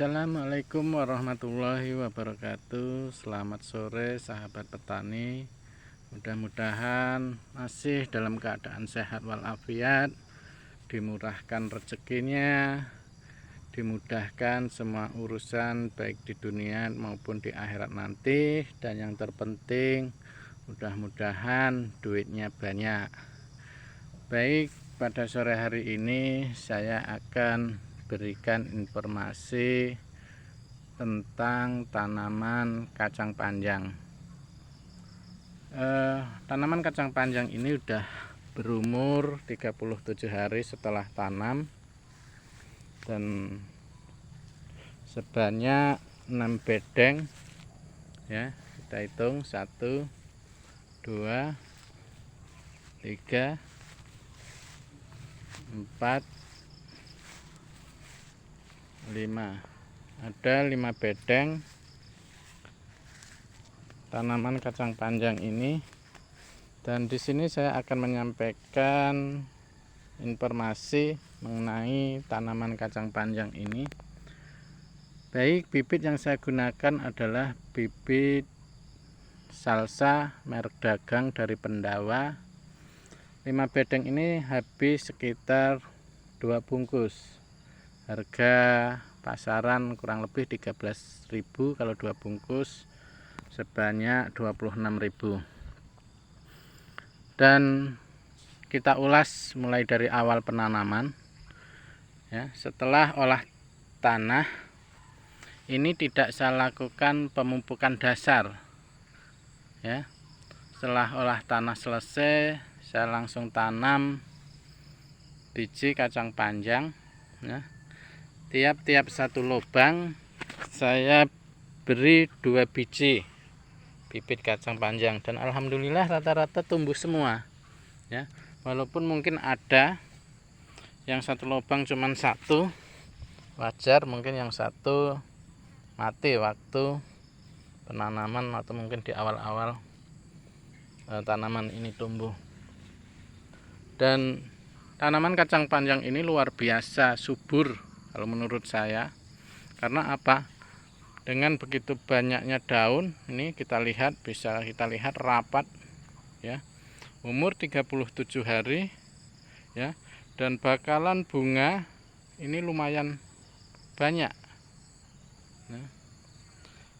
Assalamualaikum warahmatullahi wabarakatuh. Selamat sore sahabat petani. Mudah-mudahan masih dalam keadaan sehat walafiat, dimurahkan rezekinya, dimudahkan semua urusan baik di dunia maupun di akhirat nanti, dan yang terpenting mudah-mudahan duitnya banyak. Baik, pada sore hari ini saya akan berikan informasi tentang tanaman kacang panjang. Tanaman kacang panjang ini udah berumur 37 hari setelah tanam dan sebanyak 6 bedeng ya. Kita hitung 1 2 3 4 5. Ada 5 bedeng tanaman kacang panjang ini, dan di sini saya akan menyampaikan informasi mengenai tanaman kacang panjang ini. Baik, bibit yang saya gunakan adalah bibit salsa merek dagang dari Pendawa. 5 bedeng ini habis sekitar 2 bungkus. Harga pasaran kurang lebih 13.000 kalau 2 bungkus, sebanyak 26.000. Dan kita ulas mulai dari awal penanaman ya. Setelah olah tanah ini tidak saya lakukan pemupukan dasar ya. Setelah olah tanah selesai, saya langsung tanam biji kacang panjang ya. Tiap-tiap satu lubang saya beri 2 biji bibit kacang panjang, dan alhamdulillah rata-rata tumbuh semua ya. Walaupun mungkin ada yang satu lubang cuman 1, wajar mungkin yang 1 mati waktu penanaman atau mungkin di awal-awal tanaman ini tumbuh. Dan tanaman kacang panjang ini luar biasa subur kalau menurut saya. Karena apa? Dengan begitu banyaknya daun, ini bisa kita lihat rapat ya. Umur 37 hari ya, dan bakalan bunga ini lumayan banyak.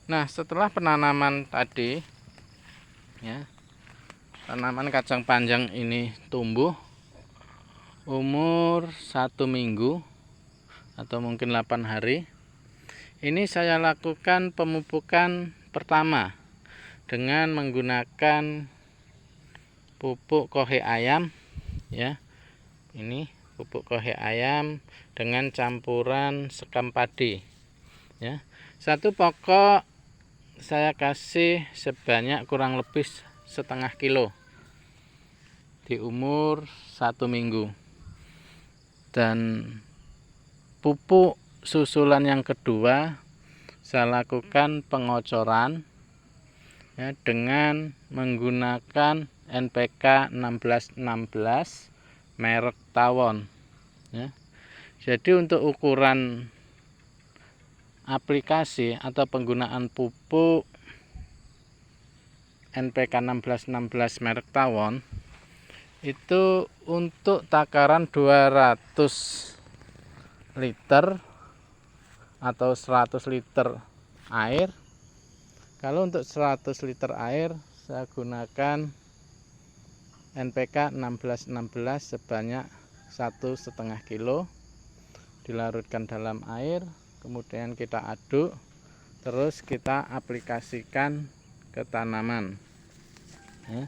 Nah, setelah penanaman tadi ya, tanaman kacang panjang ini tumbuh umur 1 minggu atau mungkin 8 hari. Ini saya lakukan pemupukan pertama dengan menggunakan pupuk kohe ayam ya. Ini pupuk kohe ayam dengan campuran sekam padi ya. 1 pokok saya kasih sebanyak kurang lebih setengah kilo di umur 1 minggu. Dan pupuk susulan yang kedua saya lakukan pengocoran ya, dengan menggunakan NPK 1616 merek Tawon ya. Jadi untuk ukuran aplikasi atau penggunaan pupuk NPK 1616 merek Tawon itu untuk takaran 200 liter atau 100 liter air. Kalau untuk 100 liter air saya gunakan NPK 1616 sebanyak 1,5 kilo, dilarutkan dalam air, kemudian kita aduk, terus kita aplikasikan ke tanaman ya.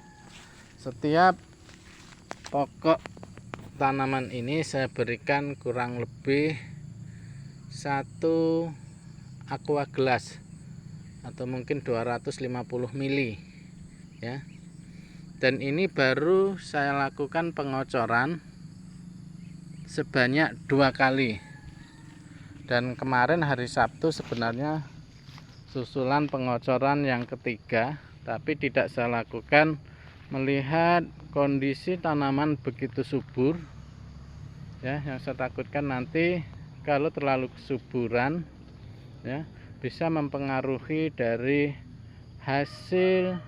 Setiap pokok tanaman ini saya berikan kurang lebih 1 aqua gelas atau mungkin 250 ml ya. Dan ini baru saya lakukan pengocoran sebanyak 2 kali. Dan kemarin hari Sabtu sebenarnya susulan pengocoran yang ketiga, tapi tidak saya lakukan melihat kondisi tanaman begitu subur ya. Yang saya takutkan nanti kalau terlalu kesuburan ya, bisa mempengaruhi dari hasil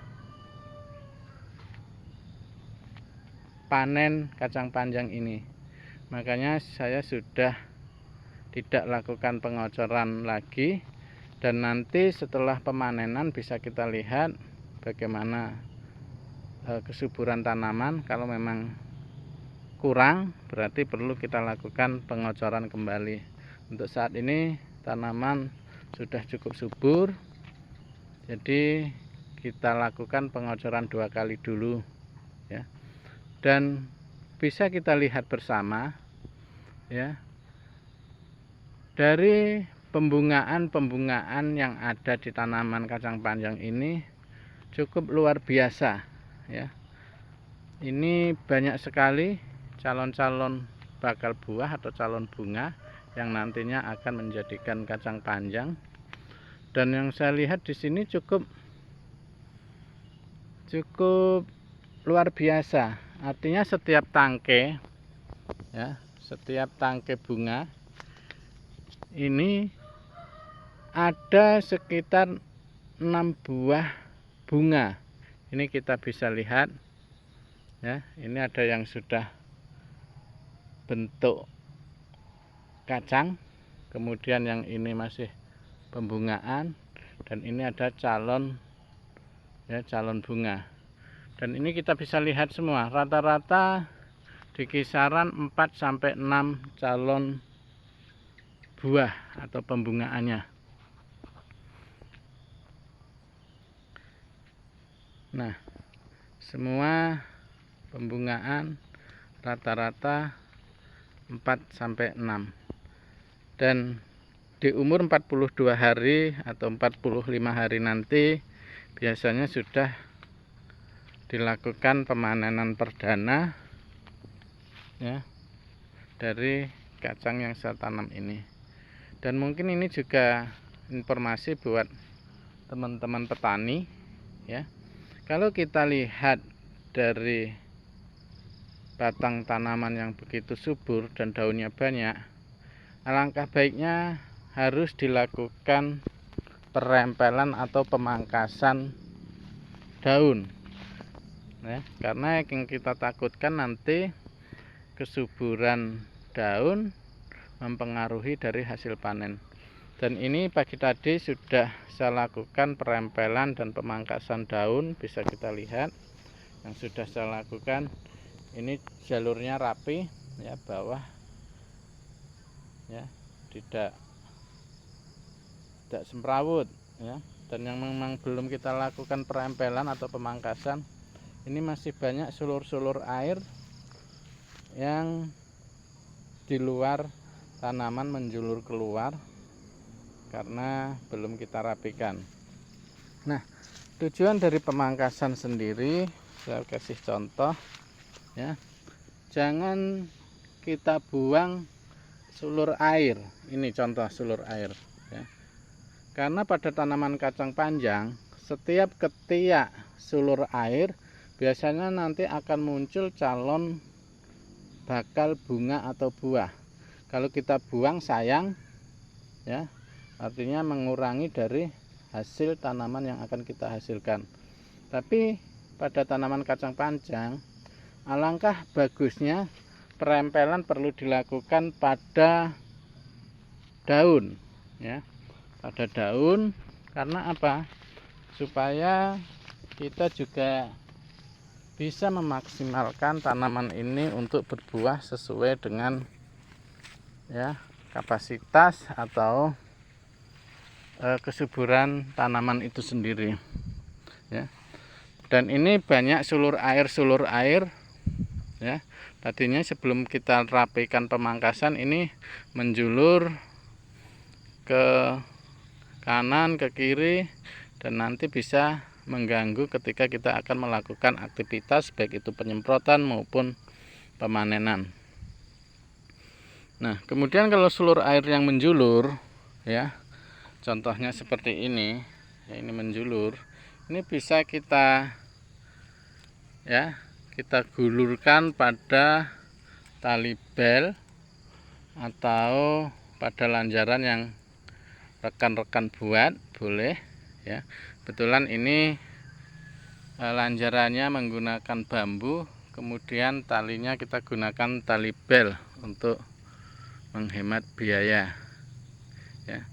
panen kacang panjang ini. Makanya saya sudah tidak lakukan pengocoran lagi, dan nanti setelah pemanenan bisa kita lihat bagaimana kesuburan tanaman. Kalau memang kurang, berarti perlu kita lakukan pengocoran kembali. Untuk saat ini tanaman sudah cukup subur, jadi kita lakukan pengocoran 2 kali dulu, ya. Dan bisa kita lihat bersama, ya, dari pembungaan yang ada di tanaman kacang panjang ini cukup luar biasa, ya. Ini banyak sekali calon-calon bakal buah atau calon bunga yang nantinya akan menjadikan kacang panjang. Dan yang saya lihat di sini cukup luar biasa. Artinya setiap tangkai, ya, setiap tangkai bunga ini ada sekitar 6 buah bunga. Ini kita bisa lihat, ya. Ini ada yang sudah bentuk kacang, kemudian yang ini masih pembungaan, dan ini ada calon, ya, calon bunga. Dan ini kita bisa lihat semua rata-rata di kisaran 4-6 calon buah atau pembungaannya. Nah, semua pembungaan rata-rata 4-6, dan di umur 42 hari atau 45 hari nanti biasanya sudah dilakukan pemanenan perdana, ya, dari kacang yang saya tanam ini. Dan mungkin ini juga informasi buat teman-teman petani, ya. Kalau kita lihat dari batang tanaman yang begitu subur dan daunnya banyak, alangkah baiknya harus dilakukan perempelan atau pemangkasan daun, ya, karena yang kita takutkan nanti kesuburan daun mempengaruhi dari hasil panen. Dan ini pagi tadi sudah saya lakukan perempelan dan pemangkasan daun, bisa kita lihat yang sudah saya lakukan. Ini jalurnya rapi, ya, bawah, ya, tidak semrawut, ya. Dan yang memang belum kita lakukan perempelan atau pemangkasan, ini masih banyak sulur-sulur air yang di luar tanaman menjulur keluar karena belum kita rapikan. Nah, tujuan dari pemangkasan sendiri saya kasih contoh, ya. Jangan kita buang sulur air. Ini contoh sulur air, ya. Karena pada tanaman kacang panjang, setiap ketiak sulur air biasanya nanti akan muncul calon bakal bunga atau buah. Kalau kita buang sayang, ya, artinya mengurangi dari hasil tanaman yang akan kita hasilkan. Tapi pada tanaman kacang panjang, alangkah bagusnya perempelan perlu dilakukan pada daun, ya, pada daun. Karena apa? Supaya kita juga bisa memaksimalkan tanaman ini untuk berbuah sesuai dengan, ya, kapasitas atau kesuburan tanaman itu sendiri, ya. Dan ini banyak sulur air, ya. Tadinya sebelum kita rapikan pemangkasan ini menjulur ke kanan, ke kiri, dan nanti bisa mengganggu ketika kita akan melakukan aktivitas baik itu penyemprotan maupun pemanenan. Nah, kemudian kalau sulur air yang menjulur, ya, contohnya seperti ini, ya, ini menjulur, ini bisa kita, ya, kita gulurkan pada tali bel atau pada lanjaran yang rekan-rekan buat boleh ya. Kebetulan ini lanjarannya menggunakan bambu, kemudian talinya kita gunakan tali bel untuk menghemat biaya ya.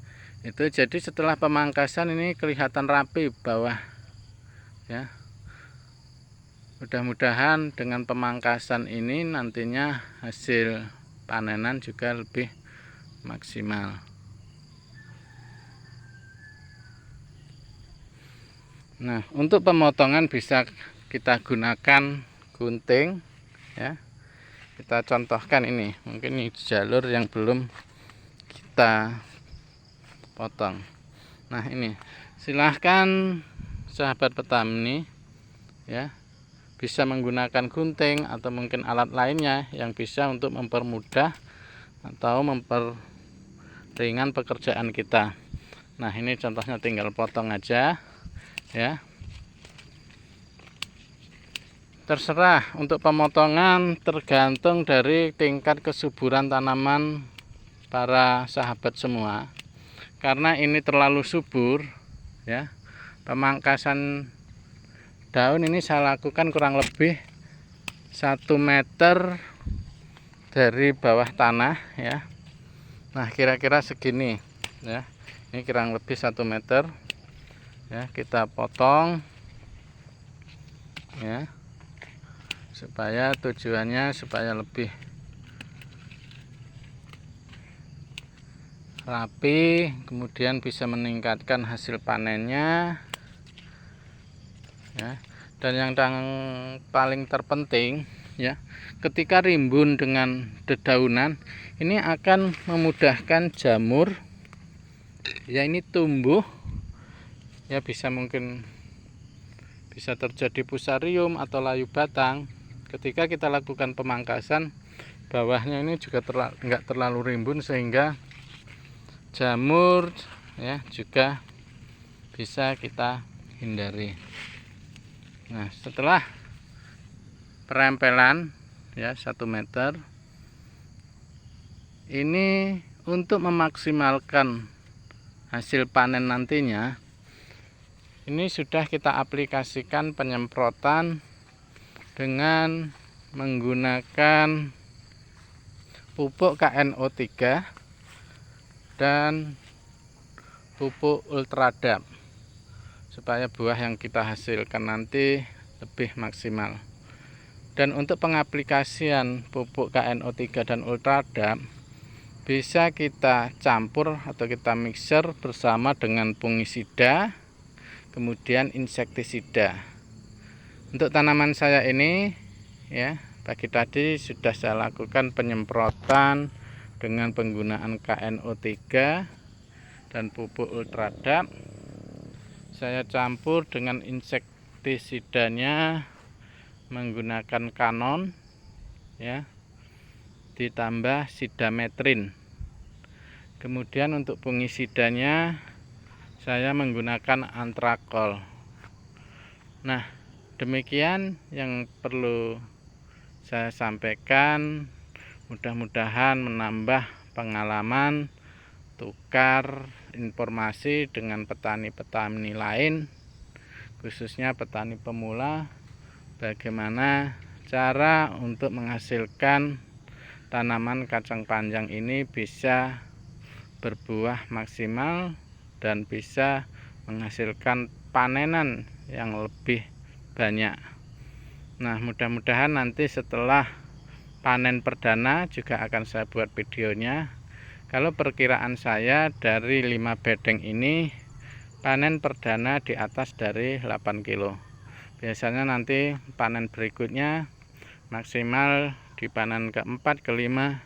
Itu jadi setelah pemangkasan ini kelihatan rapi bawah ya. Mudah-mudahan dengan pemangkasan ini nantinya hasil panenan juga lebih maksimal. Nah, untuk pemotongan bisa kita gunakan gunting ya. Kita contohkan ini, mungkin ini jalur yang belum kita potong. Nah, ini silahkan sahabat petani ya, bisa menggunakan gunting atau mungkin alat lainnya yang bisa untuk mempermudah atau memperringan pekerjaan kita. Nah, ini contohnya tinggal potong aja ya. Terserah untuk pemotongan tergantung dari tingkat kesuburan tanaman para sahabat semua. Karena ini terlalu subur ya, pemangkasan daun ini saya lakukan kurang lebih 1 meter dari bawah tanah ya. Nah, kira-kira segini ya. Ini kurang lebih 1 meter ya. Kita potong ya, supaya tujuannya supaya lebih rapi, kemudian bisa meningkatkan hasil panennya ya. Dan yang paling terpenting ya, ketika rimbun dengan dedaunan ini akan memudahkan jamur ya, ini tumbuh ya, mungkin bisa terjadi fusarium atau layu batang. Ketika kita lakukan pemangkasan, bawahnya ini juga enggak terlalu rimbun sehingga jamur ya juga bisa kita hindari. Nah, setelah perempelan ya 1 meter ini, untuk memaksimalkan hasil panen nantinya, ini sudah kita aplikasikan penyemprotan dengan menggunakan pupuk KNO3 dan pupuk Ultradap supaya buah yang kita hasilkan nanti lebih maksimal. Dan untuk pengaplikasian pupuk KNO3 dan Ultradap bisa kita campur atau kita mixer bersama dengan fungisida, kemudian insektisida. Untuk tanaman saya ini ya, pagi tadi sudah saya lakukan penyemprotan dengan penggunaan KNO3 dan pupuk Ultradap. Saya campur dengan insektisidanya menggunakan Canon ya, ditambah sidametrin. Kemudian untuk fungisidanya saya menggunakan antrakol. Nah, demikian yang perlu saya sampaikan. Mudah-mudahan menambah pengalaman, tukar informasi dengan petani-petani lain, khususnya petani pemula, bagaimana cara untuk menghasilkan tanaman kacang panjang ini bisa berbuah maksimal dan bisa menghasilkan panenan yang lebih banyak. Nah, mudah-mudahan nanti setelah panen perdana juga akan saya buat videonya. Kalau perkiraan saya dari 5 bedeng ini panen perdana di atas dari 8 kilo. Biasanya nanti panen berikutnya maksimal di panen keempat, kelima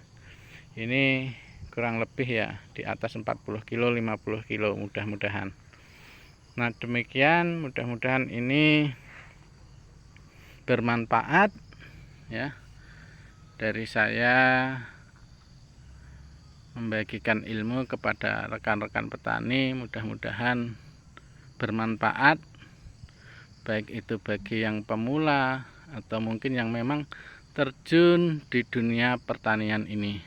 ini kurang lebih ya di atas 40 kilo, 50 kilo mudah-mudahan. Nah, demikian, mudah-mudahan ini bermanfaat ya. Dari saya membagikan ilmu kepada rekan-rekan petani, mudah-mudahan bermanfaat, baik itu bagi yang pemula atau mungkin yang memang terjun di dunia pertanian ini.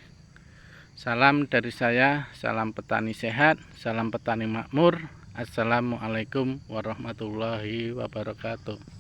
Salam dari saya, salam petani sehat, salam petani makmur. Assalamualaikum warahmatullahi wabarakatuh.